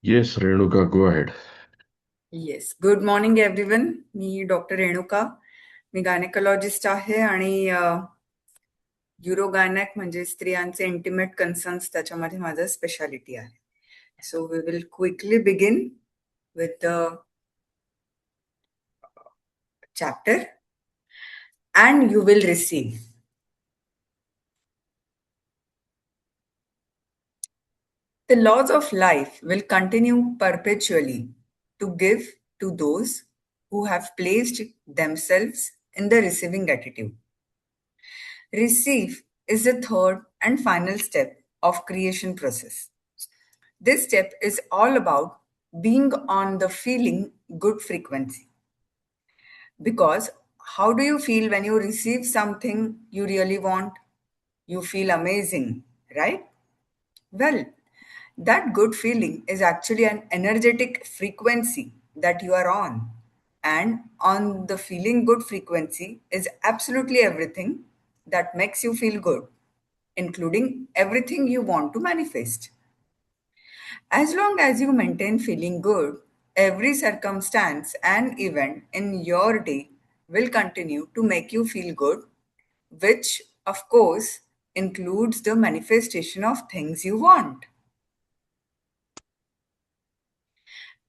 Yes, Renuka, go ahead. Yes. Good morning everyone. मी doctor Renuka. मी gynaecologist आहे आणि युरोगायनॅक म्हणजे स्त्रियांचे इंटिमेट कन्सर्न्स त्याच्यामध्ये माझं स्पेशालिटी आहे. So we will quickly begin with the chapter and you will receive. The laws of life will continue perpetually to give to those who have placed themselves in the receiving attitude. Receive is the third and final step of creation process. This step is all about being on the feeling good frequency. Because how do you feel when you receive something you really want? You feel amazing, right? Well, that good feeling is actually an energetic frequency that you are on. And on the feeling good frequency is absolutely everything that makes you feel good, including everything you want to manifest. As long as you maintain feeling good, every circumstance and event in your day will continue to make you feel good, which, of course, includes the manifestation of things you want.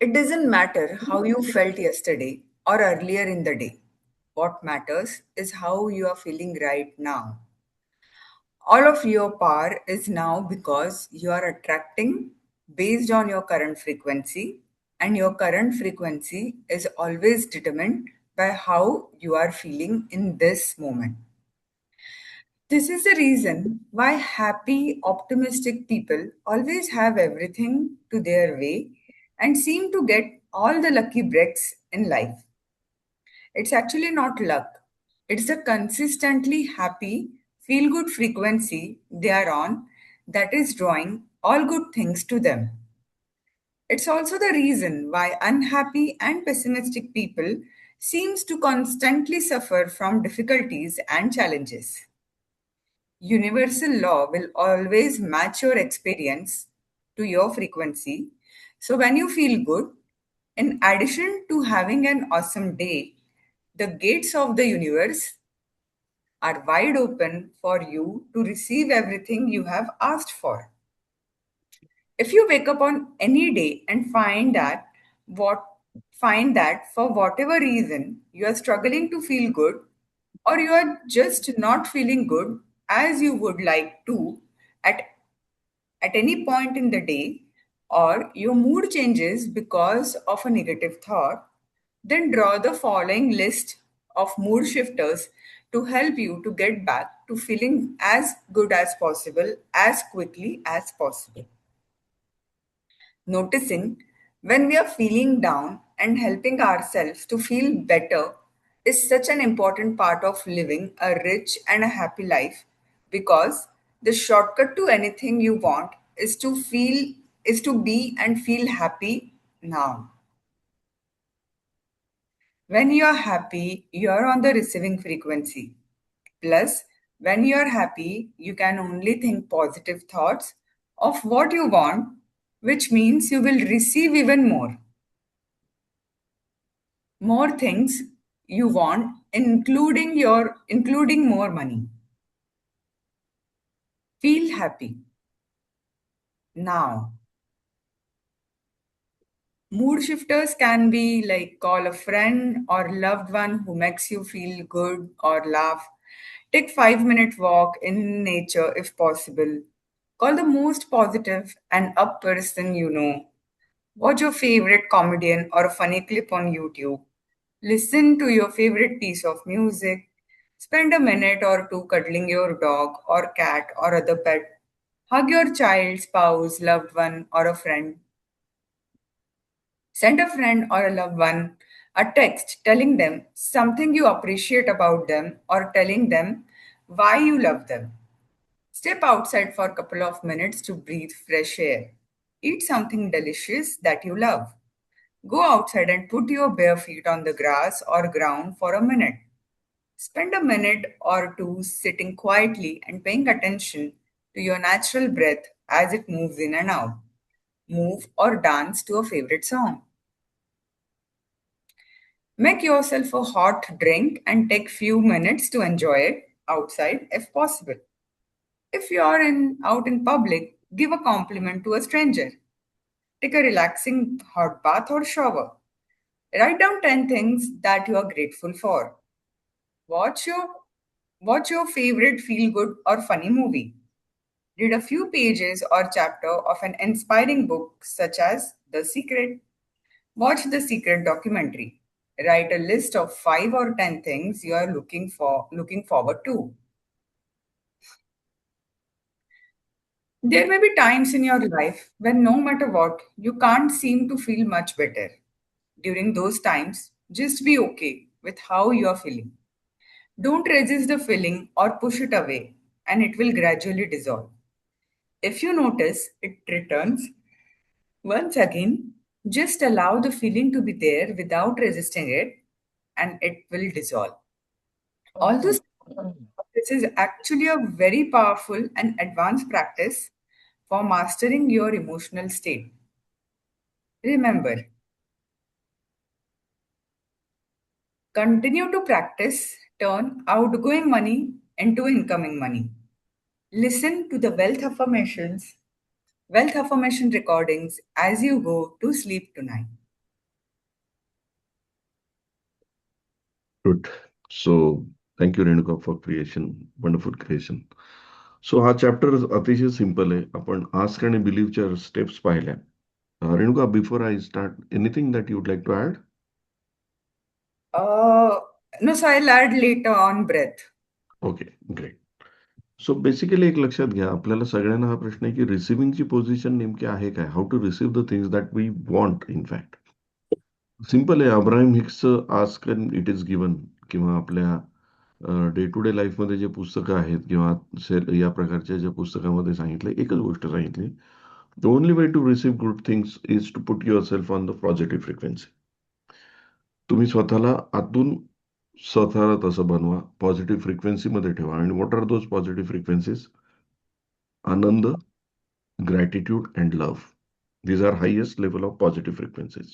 It doesn't matter how you felt yesterday or earlier in the day. What matters is how you are feeling right now. All of your power is now because you are attracting based on your current frequency, and your current frequency is always determined by how you are feeling in this moment. This is the reason why happy, optimistic people always have everything to their way and seem to get all the lucky breaks in life. It's actually not luck, it's the consistently happy, feel good frequency they are on that is drawing all good things to them. It's also the reason why unhappy and pessimistic people seems to constantly suffer from difficulties and challenges. Universal law will always match your experience to your frequency. So when you feel good, in addition to having an awesome day, the gates of the universe are wide open for you to receive everything you have asked for. If you wake up on any day and what find that for whatever reason you are struggling to feel good, or you are just not feeling good as you would like to at at any point in the day, or your mood changes because of a negative thought, then draw the following list of mood shifters to help you to get back to feeling as good as possible as quickly as possible. Noticing when we are feeling down and helping ourselves to feel better is such an important part of living a rich and a happy life, because the shortcut to anything you want is to be and feel happy now. When you are happy, you are on the receiving frequency. Plus, when you are happy, you can only think positive thoughts of what you want, which means you will receive even more things you want, including more money. Feel happy now. Mood shifters can be like call a friend or loved one who makes you feel good or laugh. Take 5 minute walk in nature if possible. Call the most positive and up person you know. Watch your favorite comedian or a funny clip on YouTube. Listen to your favorite piece of music. Spend a minute or two cuddling your dog or cat or other pet. Hug your child, spouse, loved one, or a friend. Send a friend or a loved one a text telling them something you appreciate about them or telling them why you love them. Step outside for a couple of minutes to breathe fresh air. Eat something delicious that you love. Go outside and put your bare feet on the grass or ground for a minute. Spend a minute or two sitting quietly and paying attention to your natural breath as it moves in and out. move, or dance to a favorite song. Make yourself a hot drink and take few minutes to enjoy it outside if possible. If you are out in public, give a compliment to a stranger. Take a relaxing hot bath or shower. Write down 10 things that you are grateful for. Watch your Watch your favorite feel good or funny movie. Read a few pages or chapter of an inspiring book such as The Secret. Watch The Secret documentary. Write a list of 5 or 10 things you are looking forward to. There may be times in your life when no matter what, you can't seem to feel much better. During those times, just be okay with how you are feeling. Don't resist the feeling or push it away, and it will gradually dissolve. If you notice it returns once again, just allow the feeling to be there without resisting it, and it will dissolve. Although this is actually a very powerful and advanced practice for mastering your emotional state. Remember, continue to practice, turn outgoing money into incoming money. Listen to the wealth affirmation recordings as you go to sleep tonight. Good. So thank you Renuka for creation wonderful creation. So हा chapter अतिशय simple आहे. आपण ask आणि बिलीव्हच्या steps पाहिल्या. Renuka, before I start, anything that you'd like to add? Uh, no, so I'll add later on breath. Okay, great. So basically एक लक्षात घ्या, आपल्याला सगळ्यांना हा प्रश्न आहे की रिसिव्हिंगची पोझिशन नेमकी आहे काय? How to receive the things that we want. In fact simple आहे. अब्राहिम हिक्सचं ask and it is given, किंवा आपल्या डे टू डे लाईफमध्ये जे पुस्तकं आहेत, किंवा या प्रकारच्या ज्या पुस्तकामध्ये सांगितलं, एकच गोष्ट सांगितली: the only way to receive good things is to put yourself on the positive frequency. तुम्ही स्वतःला आतून स्वतःला तसं बनवा, पॉझिटिव्ह फ्रिक्वेन्सीमध्ये ठेवा. आणि what are those positive frequencies? आनंद, gratitude and love. These are highest level of positive frequencies.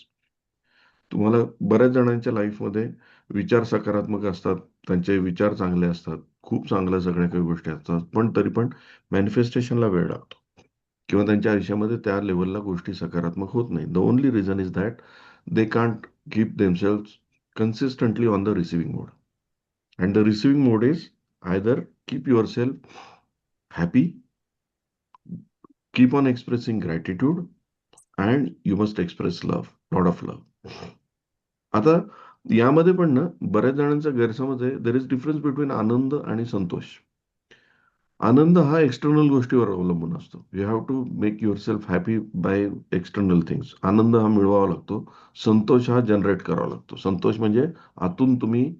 तुम्हाला बऱ्याच जणांच्या लाईफमध्ये विचार सकारात्मक असतात, त्यांचे विचार चांगले असतात, खूप चांगल्या सगळ्या काही गोष्टी असतात, पण तरी पण मॅनिफेस्टेशनला वेळ लागतो, किंवा त्यांच्या आयुष्यामध्ये त्या लेवलला गोष्टी सकारात्मक होत नाही. The only reason is that they can't keep themselves consistently on the receiving mode. And the receiving mode is either keep yourself happy, keep on expressing gratitude, and you must express love, lot of love. आता यामध्ये पण ना बऱ्याच जणांचा गैरसमज आहे, there is difference between आनंद आणि संतोष. आनंद हा एक्सटर्नल गोष्टीवर अवलंबून असतो. You have to make yourself happy by external things. आनंद हा मिळवावा लागतो, संतोष हा जनरेट करावा लागतो. संतोष म्हणजे आतून तुम्ही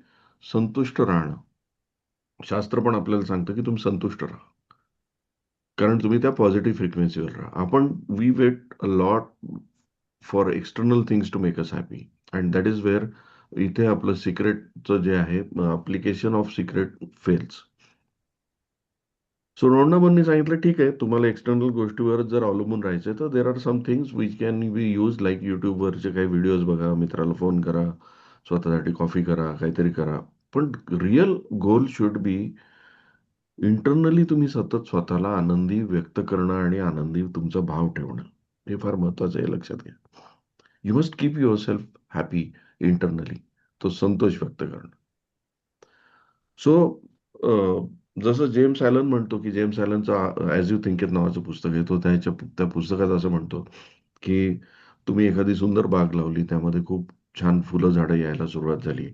संतुष्ट राहणं. शास्त्र पण आपल्याला सांगतं की तुम्ही संतुष्ट राहा, कारण तुम्ही त्या पॉझिटिव्ह फ्रिक्वेन्सीवर राहा. आपण we wait a lot for external things to make us happy, and that is where इथे आपलं सिक्रेटचं जे आहे, application of secret fails. So रोहनाबांनी सांगितलं, ठीक आहे, तुम्हाला एक्सटर्नल गोष्टीवरच जर अवलंबून राहायचं तर there are some things which can be use, like युट्यूबवरचे काही व्हिडिओज बघा, मित्राला फोन करा, स्वतःसाठी कॉफी करा, काहीतरी करा. पण real goal should be internally तुम्ही सतत स्वतःला आनंदी व्यक्त करणं आणि आनंदी तुमचा भाव ठेवणं. हे फार महत्वाचं आहे, लक्षात घ्या. You must keep yourself happy internally, तो संतोष व्यक्त करणं. सो जसं जेम्स ॲलन म्हणतो, की जेम्स ॲलनचं ॲज यू थिंक इट नावाचं पुस्तक आहे, तो त्या पुस्तकात असं म्हणतो की तुम्ही एखादी सुंदर बाग लावली, त्यामध्ये खूप छान फुलं झाडं यायला सुरुवात झाली,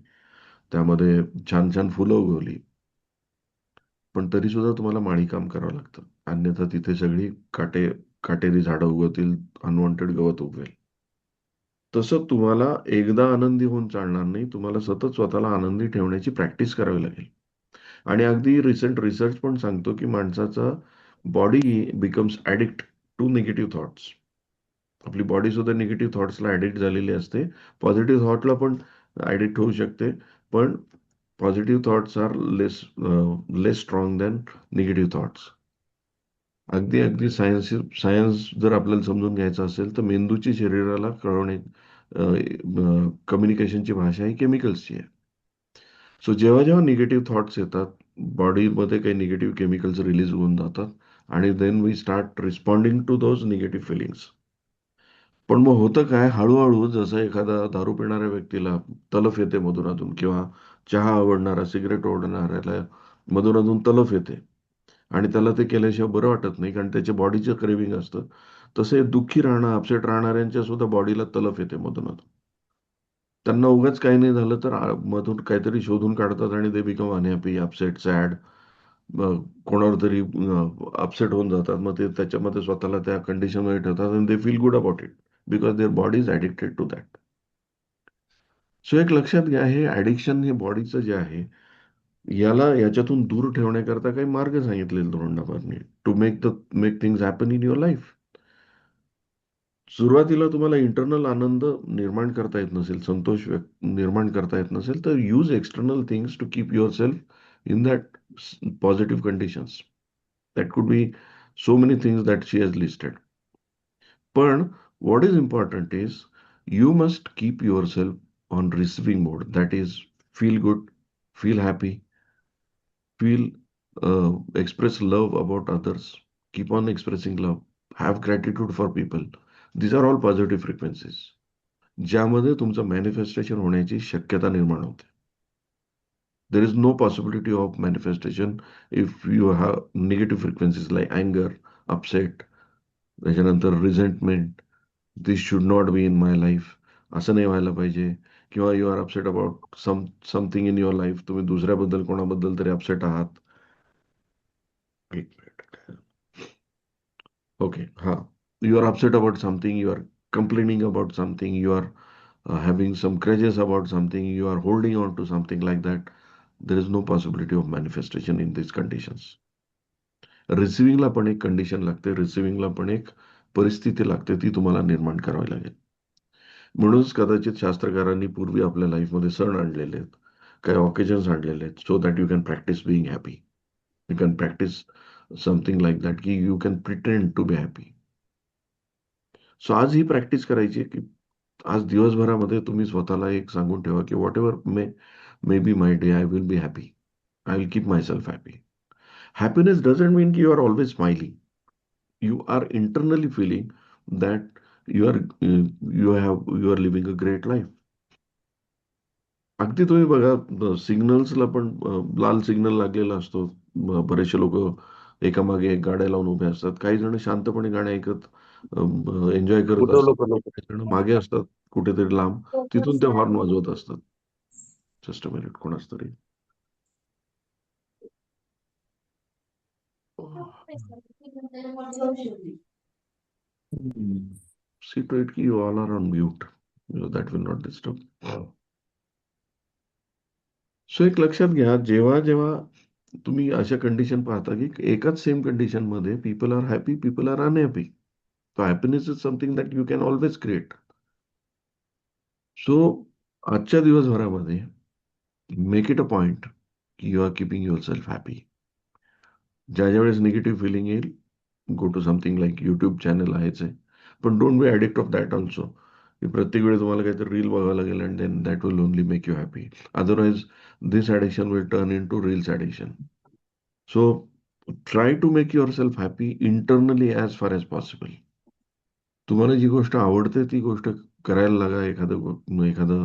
त्यामध्ये छान छान फुलं उगवली, पण तरी सुद्धा तुम्हाला माळी काम करावं लागतं, अन्यथा तिथे सगळी काटेरी झाडं उगवतील, अनवॉन्टेड गवत उगवेल. तसं तुम्हाला एकदा आनंदी होऊन चालणार नाही, तुम्हाला सतत स्वतःला आनंदी ठेवण्याची प्रॅक्टिस करावी लागेल. आणि अगदी रिसेंट रिसर्च पण सांगतो की माणसाचा body becomes addict to negative thoughts. आपली बॉडी सुद्धा निगेटिव्ह थॉट्सला ॲडिक्ट झालेली असते. पॉझिटिव्ह थॉटला पण ॲडिक्ट होऊ शकते, पण positive thoughts are less strong than negative thoughts. अगदी अगदी सायन्स सायन्स जर आपल्याला समजून घ्यायचं असेल तर मेंदूची शरीराला कळवणे कम्युनिकेशनची भाषा ही केमिकल्सची आहे. सो जेव्हा जेव्हा निगेटिव्ह थॉट्स येतात, बॉडीमध्ये काही निगेटिव्ह केमिकल्स रिलीज होऊन जातात आणि then we start responding to those negative feelings. पण मग होतं काय, हळूहळू जसं एखादा दारू पिणाऱ्या व्यक्तीला तलफ येते मधून किंवा चहा आवडणारा, सिगरेट ओढणाऱ्याला मधून तलफ येते आणि त्याला ते केल्याशिवाय बरं वाटत नाही कारण त्याच्या बॉडीचं क्रेविंग असतं. तसे दुःखी राहणं, अपसेट राहणाऱ्यांच्या सुद्धा बॉडीला तलफ येते मधून. त्यांना उगाच काही नाही झालं तर मधून काहीतरी शोधून काढतात आणि ते बिकम अनहॅपी, अपसेट, सॅड. कोणावर तरी अपसेट होऊन जातात. मग ते त्याच्यामध्ये स्वतःला त्या कंडिशनमध्ये ठेवतात आणि they feel good about it because their body is addicted to that. So एक लक्षात घ्या, हे ऍडिक्शन हे बॉडीचं जे आहे, याच्यातून दूर ठेवण्याकरता काही मार्ग सांगितले धोंडापारने to make things happen in your life. सुरुवातीला तुम्हाला इंटरनल आनंद निर्माण करता येत नसेल, संतोष निर्माण करता येत नसेल, तर use external things to keep yourself in that positive conditions. That could be so many things that she has listed. पण what is important is you must keep yourself on receiving mode. That is feel good, feel happy, feel express love about others, keep on expressing love, have gratitude for people. These are all positive frequencies ज्यामध्ये तुमचं manifestation होण्याची शक्यता निर्माण होते. There is no possibility of manifestation if you have negative frequencies like अँगर, upset, त्याच्यानंतर resentment. This should not be in my life, असं नाही व्हायला पाहिजे. किंवा you are upset about something in your life, तुम्ही दुसऱ्याबद्दल कोणाबद्दल तरी अपसेट आहात. एक मिनिट. ओके, हां. You are upset about something, you are complaining about something, you are having some grudges about something, you are holding on to something like that. There is no possibility of manifestation in these conditions. रिसिव्हिंगला पण एक condition लागते, रिसिव्हिंगला पण एक परिस्थिती लागते, ती तुम्हाला निर्माण करावी लागेल. म्हणूनच कदाचित शास्त्रकारांनी पूर्वी आपल्या लाईफमध्ये सण आणलेले आहेत, काही ऑकेजन्स आणलेले आहेत, so that you can practise being happy. You can practise something like that की you can pretend to be happy. So आज ही प्रॅक्टिस करायची की आज दिवसभरामध्ये तुम्ही स्वतःला एक सांगून ठेवा की whatever may be my day, I will be happy. I will keep myself happy. Happiness doesn't mean की you are always smiling. You are internally feeling that you are living a great life. अगदी तुम्ही बघा सिग्नल्सला पण लाल signal लागलेला असतो. बरेचसे लोक एकामागे एक गाड्या लावून उभे असतात. काही जण शांतपणे गाणे ऐकत एन्जॉय करत कुठं असतात. लोक लोक काही जण मागे असतात कुठेतरी लांब, तिथून ते हॉर्न वाजवत असतात. जस्ट अ मिनिट, कोणाच तरी सी टू इट की you all are on mute, that will not disturb. So एक लक्षात घ्या, जेव्हा जेव्हा तुम्ही अशा कंडिशन पाहता की एकाच सेम कंडिशन मध्ये people are happy, people are unhappy. So happiness is something that you can always create. So आजच्या दिवसभरामध्ये मेक इट अ पॉइंट की you are keeping yourself happy. ज्या ज्या वेळेस निगेटिव्ह फिलिंग येईल, go to something like YouTube channel आहेच आहे, पण don't be addict of that also. की प्रत्येक वेळी तुम्हाला काहीतरी रील बघावं लागेल and then that will only make you happy. Otherwise this addiction will turn into reels addiction. So try to make yourself happy internally as far as possible. तुम्हाला जी गोष्ट आवडते ती गोष्ट करायला लागा. एखादं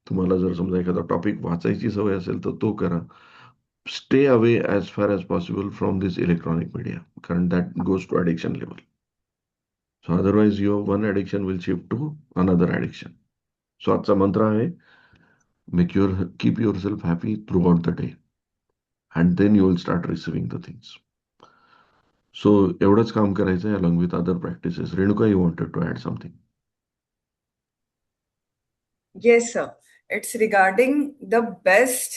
तुम्हाला जर समजा एखादा टॉपिक वाचायची सवय असेल तर तो करा. Stay away as far as possible from this electronic media, कारण that goes to addiction level. So otherwise your one addiction will shift to another addiction. So आजचा मंत्र आहे, keep yourself happy throughout the day and then you will start receiving the things. So एवढंच काम करायचं आहे along with other practices. Renuka, you wanted to add something? Yes, sir. It's regarding the best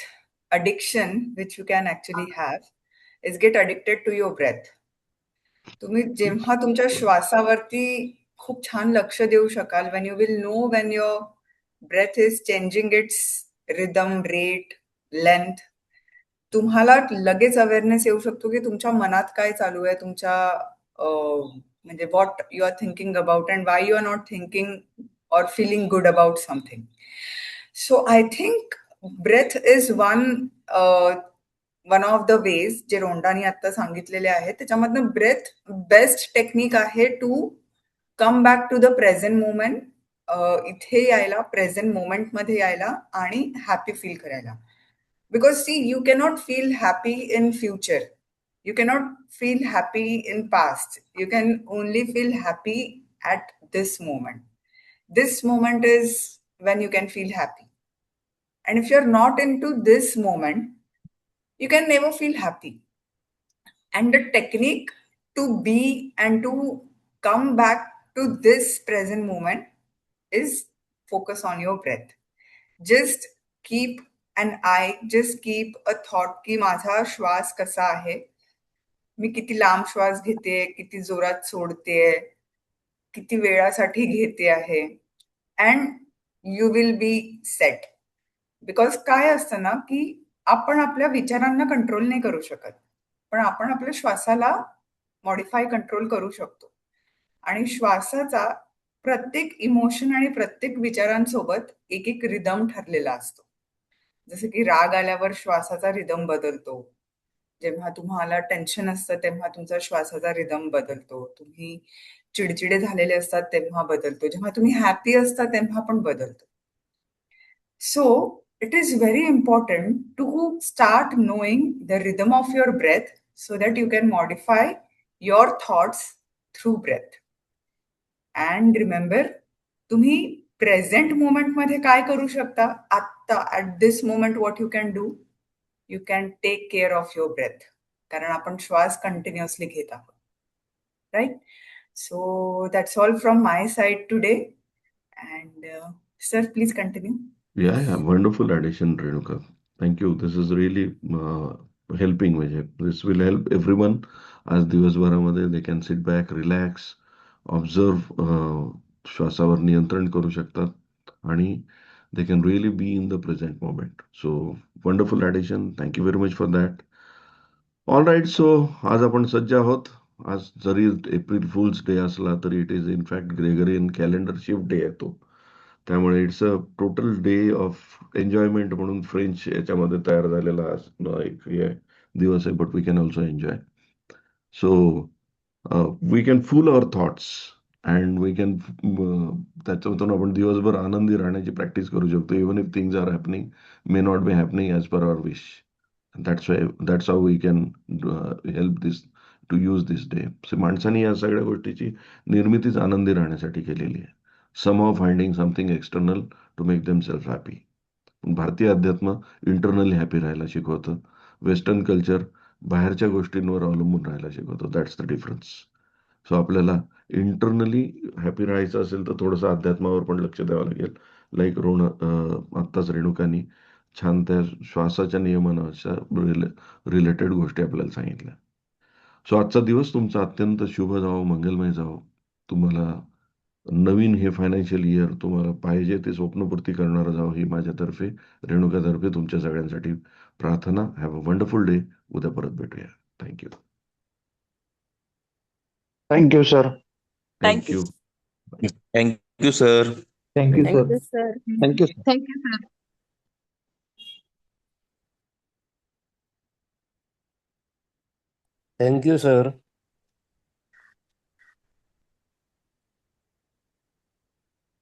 addiction which you can actually have is get addicted to your breath. तुम्ही जेव्हा तुमच्या श्वासावरती खूप छान लक्ष देऊ शकाल, when you will know when your breath is changing its rhythm, rate, length, तुम्हाला लगेच अवेअरनेस येऊ शकतो की तुमच्या मनात काय चालू आहे, तुमच्या म्हणजे what you are thinking about and why you are not thinking or feeling good about something. So I think breath is one of the ways जे रोंडानी आता सांगितलेले आहेत त्याच्यामधनं ब्रेथ बेस्ट टेक्निक आहे to come back to the present moment, इथे यायला, present मोमेंटमध्ये यायला आणि हॅपी फील करायला. Because see, you cannot feel happy in future. You cannot feel happy in past. You can only feel happy at this moment. This moment is when you can feel happy. And if you're not into this moment, you can never feel happy. And the technique to be and to come back to this present moment is focus on your breath. Just keep an eye, just keep a thought की माझा श्वास कसा आहे, मी किती लांब श्वास घेते, किती जोरात सोडतेय, किती वेळासाठी घेते आहे, and you will be set. Because काय असतं ना की आपण आपल्या विचारांना कंट्रोल नाही करू शकत, पण आपण आपल्या श्वासाला मॉडिफाय कंट्रोल करू शकतो. आणि श्वासाचा प्रत्येक इमोशन आणि प्रत्येक विचारांसोबत एक एक रिदम ठरलेला असतो. जसं की राग आल्यावर श्वासाचा रिदम बदलतो, जेव्हा तुम्हाला टेन्शन असतं तेव्हा तुमचा श्वासाचा रिदम बदलतो, तुम्ही चिडचिडे झालेले असतात तेव्हा बदलतो, जेव्हा तुम्ही हॅपी असता तेव्हा पण बदलतो. So it is very important to start knowing the rhythm of your breath so that you can modify your thoughts through breath. And remember, तुम्ही प्रेझेंट मोमेंट मध्ये काय करू शकता आत्ता, at this moment what you can do, you can take care of your breath. कारण आपण श्वास continuously घेत आहोत, right? So that's all from my side today. And sir, please continue. Yeah, wonderful addition, Renuka. Thank you. This is really helping. म्हणजे this will help everyone. आज दिवसभरामध्ये they can sit back, relax, observe, श्वासावर नियंत्रण करू शकतात आणि they can really be in the present moment. So wonderful addition. Thank you very much for that. All right. So आज आपण सज्ज आहोत. आज जरी एप्रिल फुल्स डे असला तरी it is in fact Gregorian calendar shift day येतो. त्यामुळे it's a total day of enjoyment म्हणून फ्रेंच याच्यामध्ये तयार झालेला एक हे दिवस आहे. But we can also enjoy. So we can fool our thoughts and we can, त्याच्यातून आपण दिवसभर आनंदी राहण्याची प्रॅक्टिस करू शकतो. Even if things are happening, may not be happening as per our wish. That's how we can help this to use this day. माणसाने या सगळ्या गोष्टीची निर्मितीच आनंदी राहण्यासाठी केलेली आहे. Somehow finding something external to make themselves happy. भारतीय अध्यात्म internally happy राहायला शिकवतं. वेस्टर्न कल्चर बाहेरच्या गोष्टींवर अवलंबून राहायला शिकवतं. That's the difference. सो आपल्याला इंटरनली हॅपी राहायचं असेल तर थोडंसं अध्यात्मावर पण लक्ष द्यावं लागेल. लाईक आत्ताच रेणुकानी छान त्या श्वासाच्या नियमनाच्या रिलेटेड गोष्टी आपल्याला सांगितल्या. सो आजचा दिवस तुमचा अत्यंत शुभ जावो, मंगलमय जावो. तुम्हाला नवीन हे फायनान्शियल इयर तुम्हाला पाहिजे ते स्वप्नपूर्ती करणारं जावं, ही माझ्यातर्फे, रेणुकातर्फे तुमच्या सगळ्यांसाठी प्रार्थना. Have a wonderful day. उद्या परत भेटूया. Thank you. Thank you sir. Thank you. Thank you sir. Thank you sir. Thank you, sir. Thank you sir. Thank you, sir. Thank you sir.